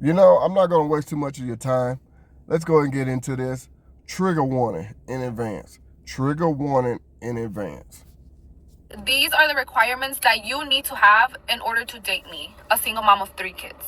You know, I'm not going to waste too much of your time. Let's go and get into this. Trigger warning in advance. Trigger warning in advance. These are the requirements that you need to have in order to date me, a single mom of 3 kids.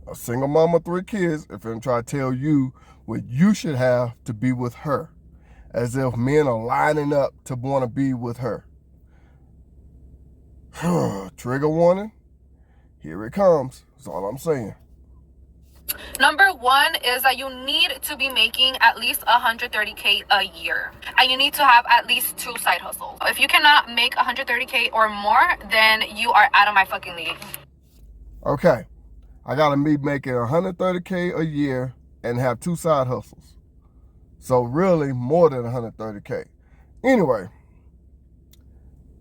A single mom of 3 kids, if I'm trying to tell you what you should have to be with her, as if men are lining up to want to be with her. Trigger warning, here it comes. That's all I'm saying. Number one is that you need to be making at least 130K a year. And you need to have at least 2 side hustles. If you cannot make 130K or more, then you are out of my fucking league. Okay, I gotta be making 130K a year and have 2 side hustles. So really more than 130K. Anyway,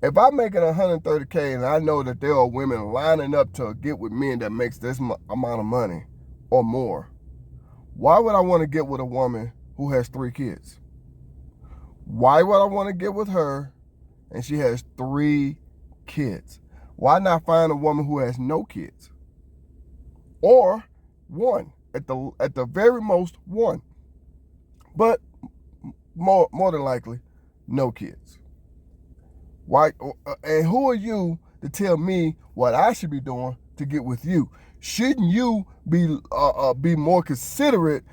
if I'm making 130K and I know that there are women lining up to get with men that makes this amount of money or more, why would I want to get with a woman who has 3 kids? Why would I want to get with her and she has 3 kids? Why not find a woman who has no kids? Or one, at the very most one. But more than likely, no kids. Why? And who are you to tell me what I should be doing to get with you? Shouldn't you be more considerate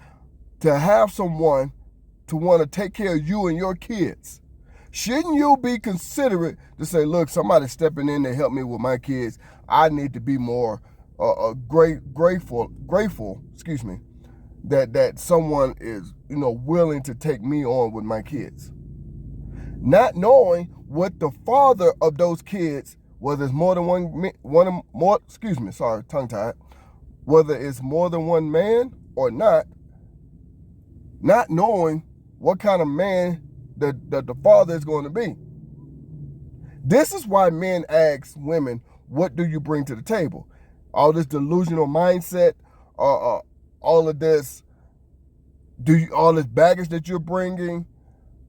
to have someone to want to take care of you and your kids? Shouldn't you be considerate to say, look, somebody's stepping in to help me with my kids. I need to be more grateful, that someone is, willing to take me on with my kids. Not knowing what the father of those kids, whether it's more than whether it's more than one man or not knowing what kind of man the father is going to be. This is why men ask women, what do you bring to the table? All this delusional mindset, all of this, all this baggage that you're bringing,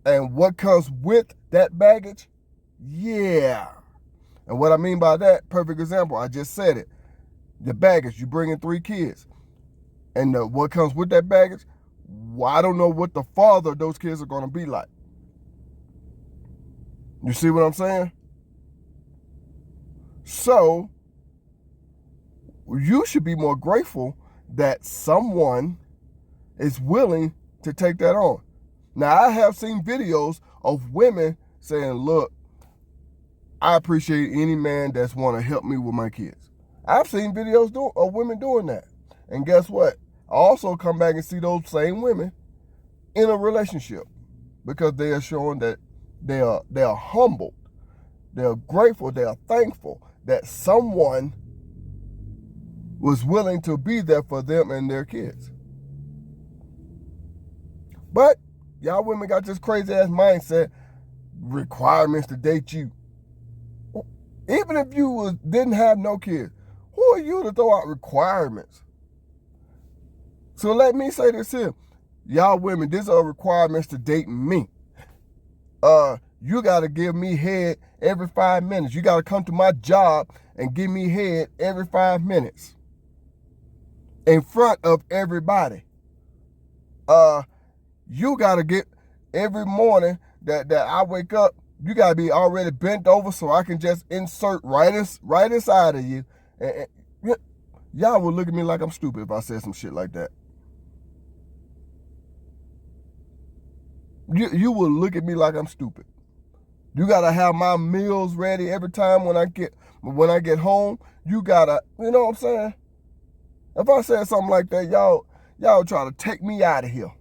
and what comes with that baggage? Yeah. And what I mean by that, perfect example, I just said it. The baggage, you bring in 3 kids. And what comes with that baggage? Well, I don't know what the father of those kids are going to be like. You see what I'm saying? So, you should be more grateful that someone is willing to take that on. Now, I have seen videos of women saying, look, I appreciate any man that's want to help me with my kids. I've seen videos of women doing that. And guess what? I also come back and see those same women in a relationship because they are showing that they are humbled, they are grateful, they are thankful that someone was willing to be there for them and their kids. But y'all women got this crazy ass mindset, requirements to date you. Even if you didn't have no kids, who are you to throw out requirements? So let me say this here. Y'all women, these are requirements to date me. You got to give me head every 5 minutes. You got to come to my job and give me head every 5 minutes. In front of everybody. You got to get every morning that I wake up, you got to be already bent over so I can just insert right inside of you. And y'all would look at me like I'm stupid if I said some shit like that. You will look at me like I'm stupid. You gotta have my meals ready every time when I get home. You gotta, you know what I'm saying? If I said something like that, y'all try to take me out of here.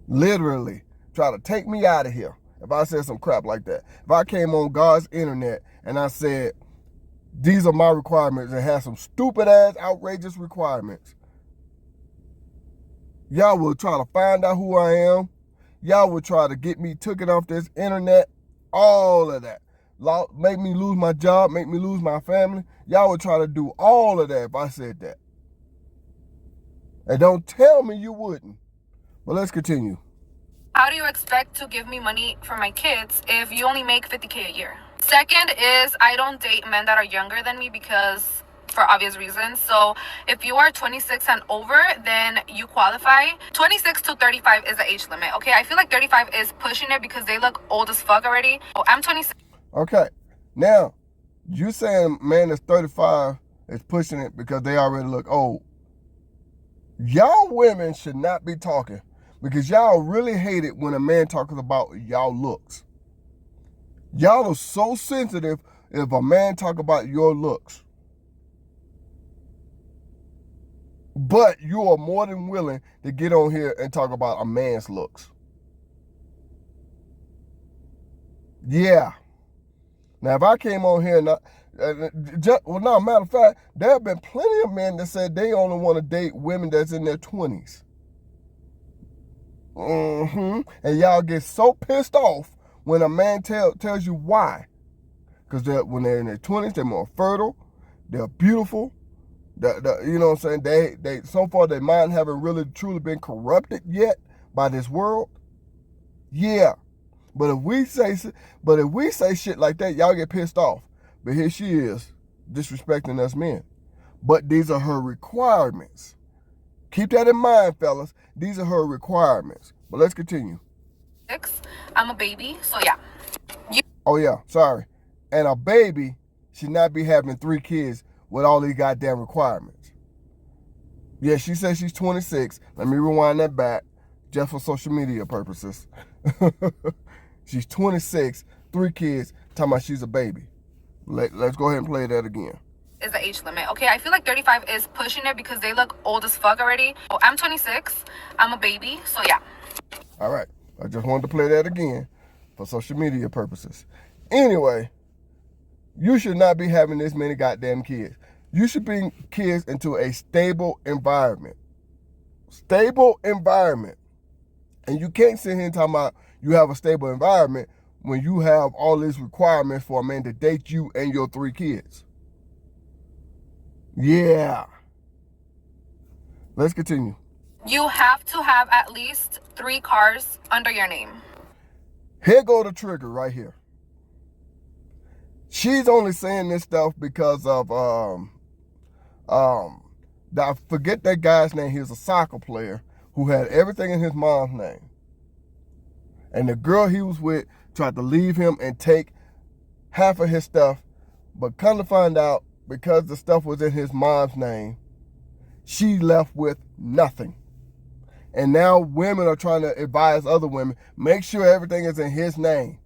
Literally, try to take me out of here. If I said some crap like that. If I came on God's internet and I said, these are my requirements and had some stupid ass outrageous requirements, y'all will try to find out who I am. Y'all will try to get me taken off this internet. All of that. Make me lose my job, make me lose my family. Y'all would try to do all of that if I said that. And don't tell me you wouldn't. But let's continue. How do you expect to give me money for my kids if you only make 50K a year? Second is I don't date men that are younger than me because for obvious reasons. So if you are 26 and over, then you qualify. 26 to 35 is the age limit. Okay, I feel like 35 is pushing it because they look old as fuck already. Oh, I'm 26. Okay, now you saying man that's 35 is pushing it because they already look old. Y'all women should not be talking, because y'all really hate it when a man talks about y'all looks. Y'all are so sensitive if a man talk about your looks. But you are more than willing to get on here and talk about a man's looks. Yeah. Now, if I came on here and matter of fact, there have been plenty of men that said they only want to date women that's in their 20s. And y'all get so pissed off when a man tells you why. Because when they're in their 20s, they're more fertile, they're beautiful. You know what I'm saying? They so far their mind haven't really truly been corrupted yet by this world. Yeah. But if we say shit like that, y'all get pissed off. But here she is, disrespecting us men. But these are her requirements. Keep that in mind, fellas. These are her requirements. But let's continue. I'm a baby, so yeah. Oh yeah, sorry. And a baby should not be having 3 kids with all these goddamn requirements. Yeah, she says she's 26. Let me rewind that back, just for social media purposes. She's 26, 3 kids, talking about she's a baby. Let's go ahead and play that again. Is the age limit. Okay, I feel like 35 is pushing it because they look old as fuck already. Oh, I'm 26. I'm a baby, so yeah. All right. I just wanted to play that again for social media purposes. Anyway, you should not be having this many goddamn kids. You should bring kids into a stable environment. Stable environment. And you can't sit here and talk about you have a stable environment when you have all these requirements for a man to date you and your 3 kids. Yeah. Let's continue. You have to have at least 3 cars under your name. Here go the trigger right here. She's only saying this stuff because of I forget that guy's name. He was a soccer player who had everything in his mom's name. And the girl he was with tried to leave him and take half of his stuff, but come to find out, because the stuff was in his mom's name, she left with nothing. And now women are trying to advise other women, make sure everything is in his name.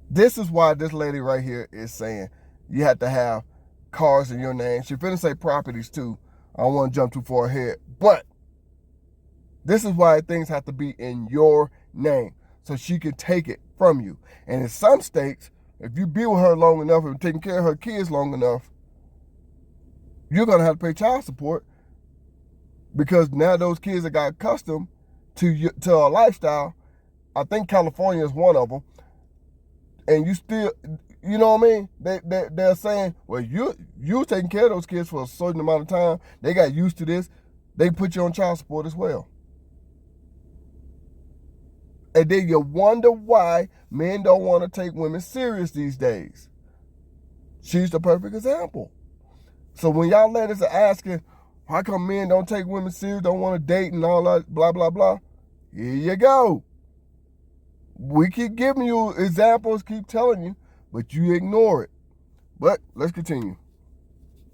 This is why this lady right here is saying you have to have cars in your name. She's finna say properties too. I don't want to jump too far ahead. But this is why things have to be in your name so she can take it from you. And in some states, if you be with her long enough and taking care of her kids long enough, you're going to have to pay child support, because now those kids have got accustomed to a lifestyle. I think California is one of them. And you still, you know what I mean? They're saying, well, you taking care of those kids for a certain amount of time. They got used to this. They put you on child support as well. And then you wonder why men don't want to take women serious these days. She's the perfect example. So when y'all ladies are asking, how come men don't take women serious, don't want to date and all that, blah, blah, blah, here you go. We keep giving you examples, keep telling you, but you ignore it. But let's continue.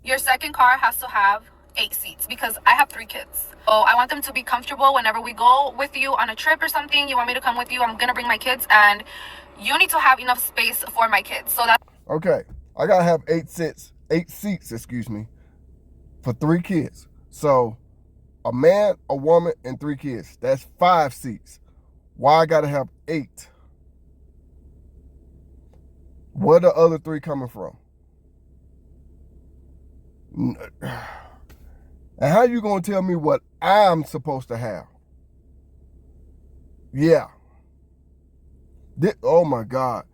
Your second car has to have 8 seats because I have 3 kids. Oh, I want them to be comfortable whenever we go with you on a trip or something. You want me to come with you? I'm going to bring my kids, and you need to have enough space for my kids. So that. Okay, I got to have 8 seats, for 3 kids. So a man, a woman, and 3 kids. That's 5 seats. Why I got to have 8? Where the other 3 coming from? And how you gonna tell me what I'm supposed to have? Yeah. Oh my God.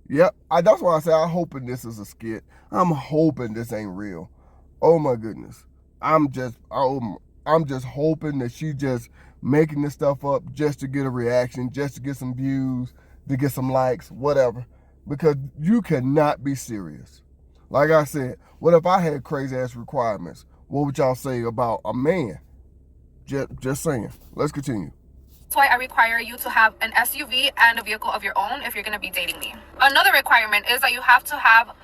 Yep. That's why I say I'm hoping this is a skit. I'm hoping this ain't real. Oh my goodness. I'm just hoping that she just making this stuff up just to get a reaction, just to get some views, to get some likes, whatever. Because you cannot be serious. Like I said, what if I had crazy ass requirements? What would y'all say about a man? Just saying. Let's continue. That's why I require you to have an SUV and a vehicle of your own if you're going to be dating me. Another requirement is that you have to have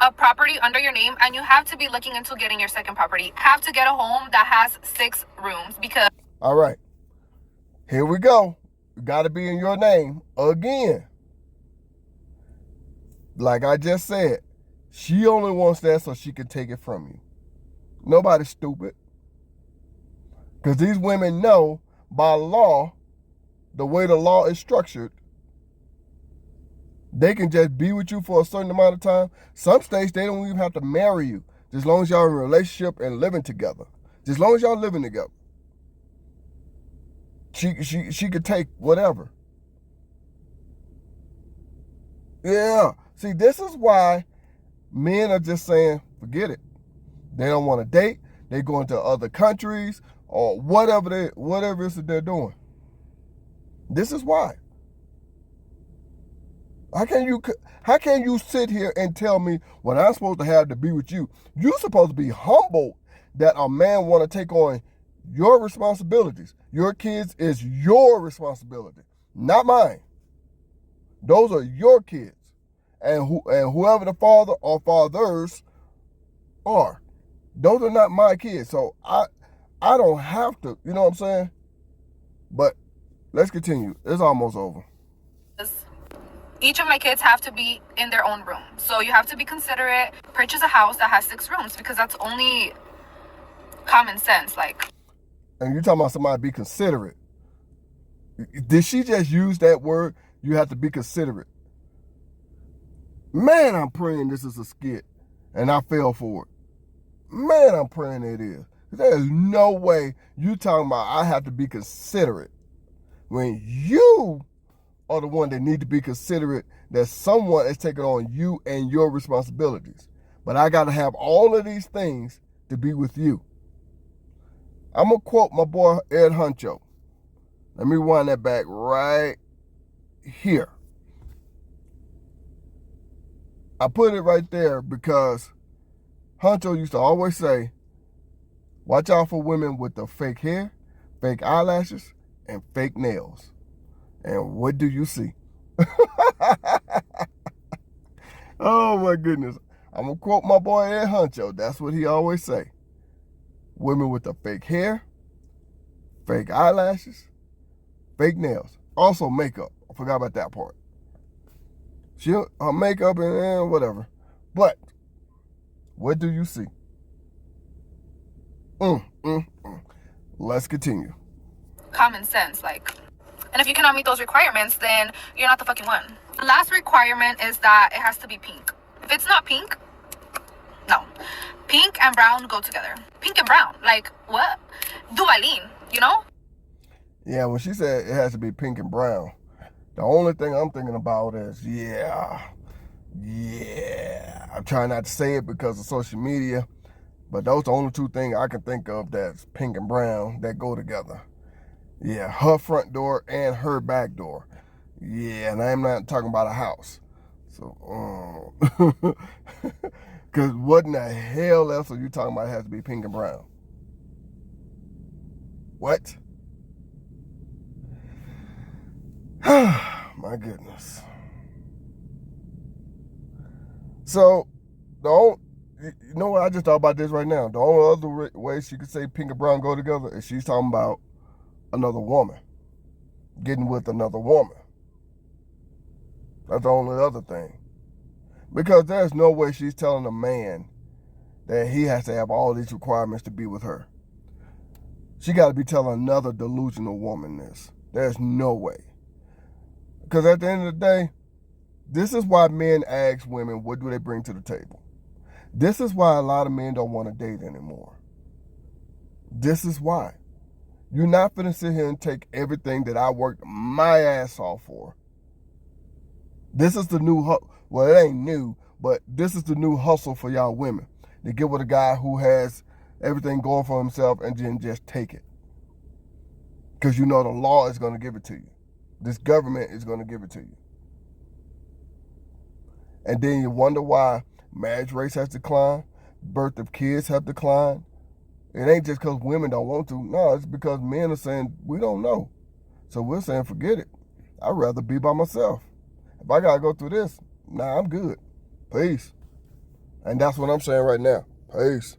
a property under your name, and you have to be looking into getting your second property. Have to get a home that has 6 rooms because... All right. Here we go. You got to be in your name again. Like I just said, she only wants that so she can take it from you. Nobody's stupid. Because these women know by law, the way the law is structured, they can just be with you for a certain amount of time. Some states, they don't even have to marry you. Just as long as y'all in a relationship and living together. Just as long as y'all living together. She could take whatever. Yeah. See, this is why men are just saying, forget it. They don't want to date. They go into other countries or whatever it is that they're doing. This is why. How can you sit here and tell me what I'm supposed to have to be with you? You're supposed to be humbled that a man want to take on your responsibilities. Your kids is your responsibility, not mine. Those are your kids. And whoever the father or fathers are, those are not my kids. So I don't have to, you know what I'm saying? But let's continue. It's almost over. Each of my kids have to be in their own room. So you have to be considerate. Purchase a house that has 6 rooms because that's only common sense. Like, and you're talking about somebody be considerate. Did she just use that word? You have to be considerate. Man, I'm praying this is a skit and I fell for it. Man, I'm praying it is. There's no way you talking about I have to be considerate when you are the one that need to be considerate that someone is taking on you and your responsibilities. But I got to have all of these things to be with you. I'm going to quote my boy Ed Huncho. Let me wind that back right here. I put it right there because Huncho used to always say, watch out for women with the fake hair, fake eyelashes, and fake nails. And what do you see? Oh my goodness. I'm going to quote my boy Ed Huncho. That's what he always say. Women with the fake hair, fake eyelashes, fake nails. Also makeup. I forgot about that part. Her makeup and whatever. But what do you see? Let's continue. Common sense, like. And if you cannot meet those requirements, then you're not the fucking one. The last requirement is that it has to be pink. If it's not pink, no. Pink and brown go together. Pink and brown. Like, what? Duvalin, you know? Yeah, when she said it has to be pink and brown, the only thing I'm thinking about is, yeah. I'm trying not to say it because of social media, but those are the only 2 things I can think of that's pink and brown that go together. Yeah, her front door and her back door. Yeah, and I'm not talking about a house. So, because what in the hell else are you talking about has to be pink and brown? What? My goodness. So, you know what? I just thought about this right now. The only other way she could say pink and brown go together is she's talking about another woman. Getting with another woman. That's the only other thing. Because there's no way she's telling a man that he has to have all these requirements to be with her. She got to be telling another delusional woman this. There's no way. Because at the end of the day, this is why men ask women, what do they bring to the table? This is why a lot of men don't want to date anymore. This is why. You're not finna sit here and take everything that I worked my ass off for. This is the new, well, it ain't new, but this is the new hustle for y'all women. To get with a guy who has everything going for himself and then just take it. Because you know the law is going to give it to you. This government is going to give it to you. And then you wonder why Marriage rates has declined. Birth of kids have declined. It ain't just because women don't want to. No, it's because men are saying, we don't know. So we're saying, forget it. I'd rather be by myself. If I got to go through this, nah, I'm good. Peace. And that's what I'm saying right now. Peace.